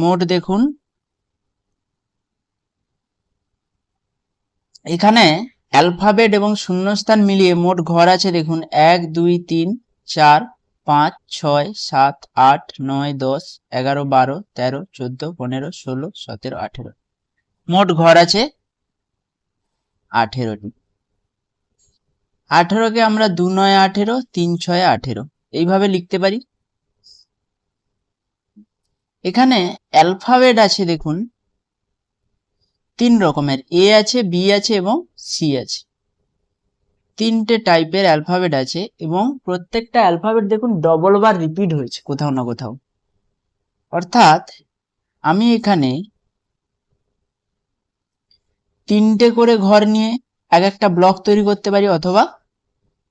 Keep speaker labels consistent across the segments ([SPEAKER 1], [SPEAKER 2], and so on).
[SPEAKER 1] মোট দেখুন এখানে অ্যালফাবেট এবং শূন্যস্থান মিলিয়ে মোট ঘর আছে দেখুন 1 2 3 4 5 6 7 8 9 10 11 12 13 14 15 16 17 18 মোট ঘর আছে 18টি। 18কে আমরা 2 9 18 3 6 18 এইভাবে লিখতে পারি। এখানে অ্যালফাবেট আছে দেখুন 3 রকমের, এ আছে, বি আছে এবং সি আছে। 3টে টাইপের অ্যালফাবেট আছে এবং প্রত্যেকটা অ্যালফাবেট দেখুন ডবল বার রিপিট হয়েছে কোথাও না কোথাও। অর্থাৎ আমি এখানে 3টে করে ঘর নিয়ে এক একটা ব্লক তৈরি করতে পারি অথবা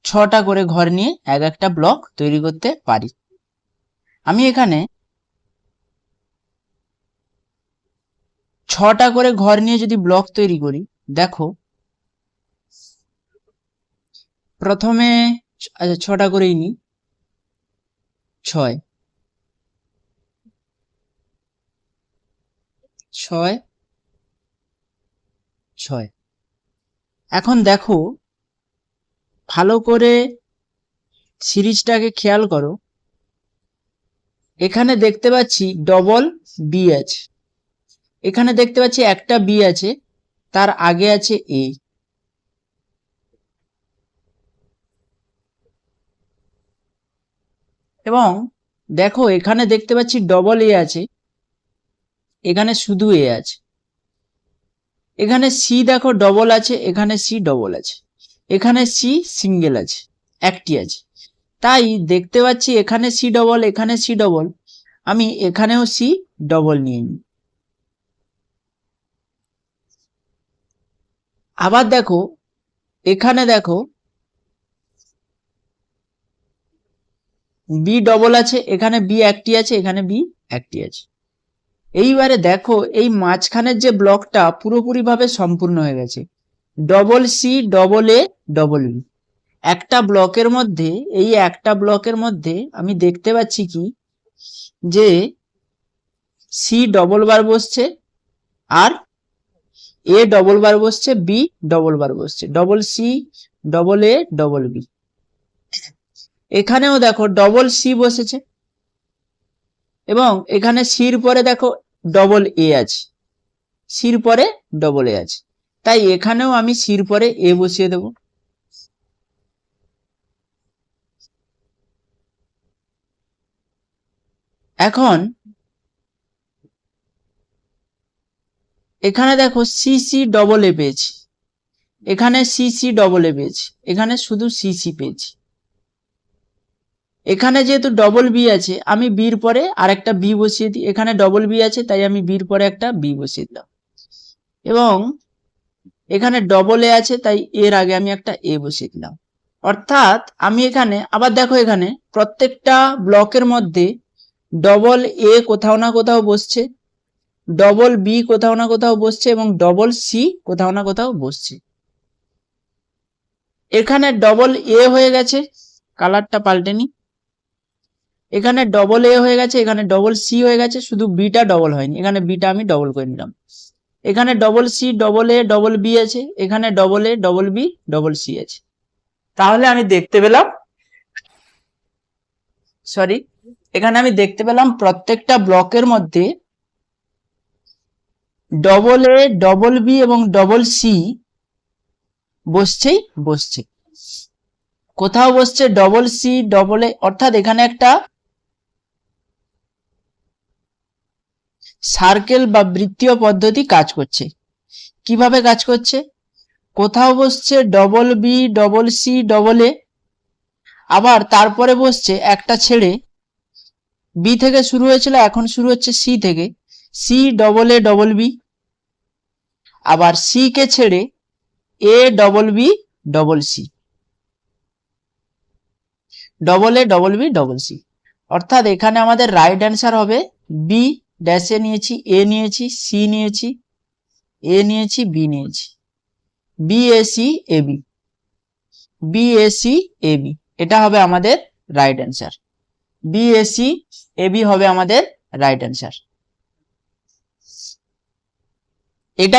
[SPEAKER 1] 6টা করে ঘর নিয়ে এক একটা ব্লক তৈরি করতে পারি। আমি এখানে 6টা করে ঘর নিয়ে যদি ব্লক তৈরি করি, দেখো প্রথমে 6টা করেই নিই, 6 6 6। এখন দেখো ভালো করে সিরিজটাকে খেয়াল করো, এখানে দেখতে পাচ্ছি ডবল বি আছে, এখানে দেখতে পাচ্ছি একটা বি আছে, তার আগে আছে এ, এবং দেখো এখানে দেখতে পাচ্ছি ডবল এ আছে, এখানে শুধু এ আছে। এখানে সি দেখো ডবল আছে, এখানে সি ডবল আছে, এখানে সি সিঙ্গেল আছে, একটি আছে। তাই দেখতে পাচ্ছি এখানে সি ডবল, এখানে সি ডবল, আমি এখানেও সি ডবল নিয়ে নিই। আবার দেখো এখানে দেখো বি ডবল আছে, এখানে বি একটি আছে, এখানে বি একটি আছে। এইবারে দেখো এই মাঝখানের যে ব্লকটা পুরোপুরি ভাবে সম্পূর্ণ হয়ে গেছে, double C double A double B. একটা ব্লকের মধ্যে, এই একটা ব্লকের মধ্যে আমি দেখতে পাচ্ছি কি যে সি ডবল বার বসছে, আর এ ডবল বার বসছে, বি ডবল বার বসছে, double C double A double B. এখানেও দেখো ডবল সি বসেছে এবং এখানে সির পরে দেখো ডবল এ আছে, সির পরে ডবল এ আছে, তাই এখানেও আমি সির পরে এ বসিয়ে দেব। এখন এখানে দেখো সি সি ডবল এ পেয়েছি, এখানে সি সি ডবল এ পেয়েছি, এখানে শুধু সি সি পেয়েছি। এখানে যেহেতু ডবল বি আছে, আমি বির পরে আরেকটা বি বসিয়ে দিই, এখানে ডবল বি আছে তাই আমি বির পরে একটা বি বসিয়ে দিলাম, এবং এখানে ডবল এ আছে তাই এর আগে আমি একটা এ বসিয়ে দিলাম। অর্থাৎ আমি এখানে আবার দেখো এখানে প্রত্যেকটা ব্লকের মধ্যে ডবল এ কোথাও না কোথাও বসছে, ডবল বি কোথাও না কোথাও বসছে এবং ডবল সি কোথাও না কোথাও বসছে। এখানে ডবল এ হয়ে গেছে, কালারটা পাল্টেনি, এখানে ডবল এ হয়ে গেছে, এখানে ডবল সি হয়ে গেছে, শুধু বিটা ডবল হয়নি, এখানে বিটা আমি ডবল করে নিলাম। এখানে double C double A double B আছে, এখানে double A double B double C আছে। তাহলে আমি দেখতে পেলাম, সরি, এখানে আমি দেখতে পেলাম প্রত্যেকটা ব্লকের মধ্যে ডবল এ ডবল বি এবং ডবল সি বসছেই বসছে। কোথাও বসছে ডবল সি ডবল এ, অর্থাৎ এখানে একটা সার্কেল বা বৃত্তীয় পদ্ধতি কাজ করছে। কিভাবে কাজ করছে? কোথাও বসছে double B double C double A, আবার তারপরে বসছে একটা ছেড়ে, বি থেকে শুরু হয়েছিল এখন শুরু হচ্ছে সি থেকে, C double A double B, আবার সি কে ছেড়ে A double B double C, double A double B double C. অর্থাৎ এখানে আমাদের রাইট অ্যান্সার হবে বি ড্যাশে নিয়েছি, এ নিয়েছি, সি নিয়েছি, এ নিয়েছি, বি নিয়েছি, B A C A B, B A C A B, এটা হবে আমাদের right answer. B A C A B হবে আমাদের রাইট অ্যান্সার। এটা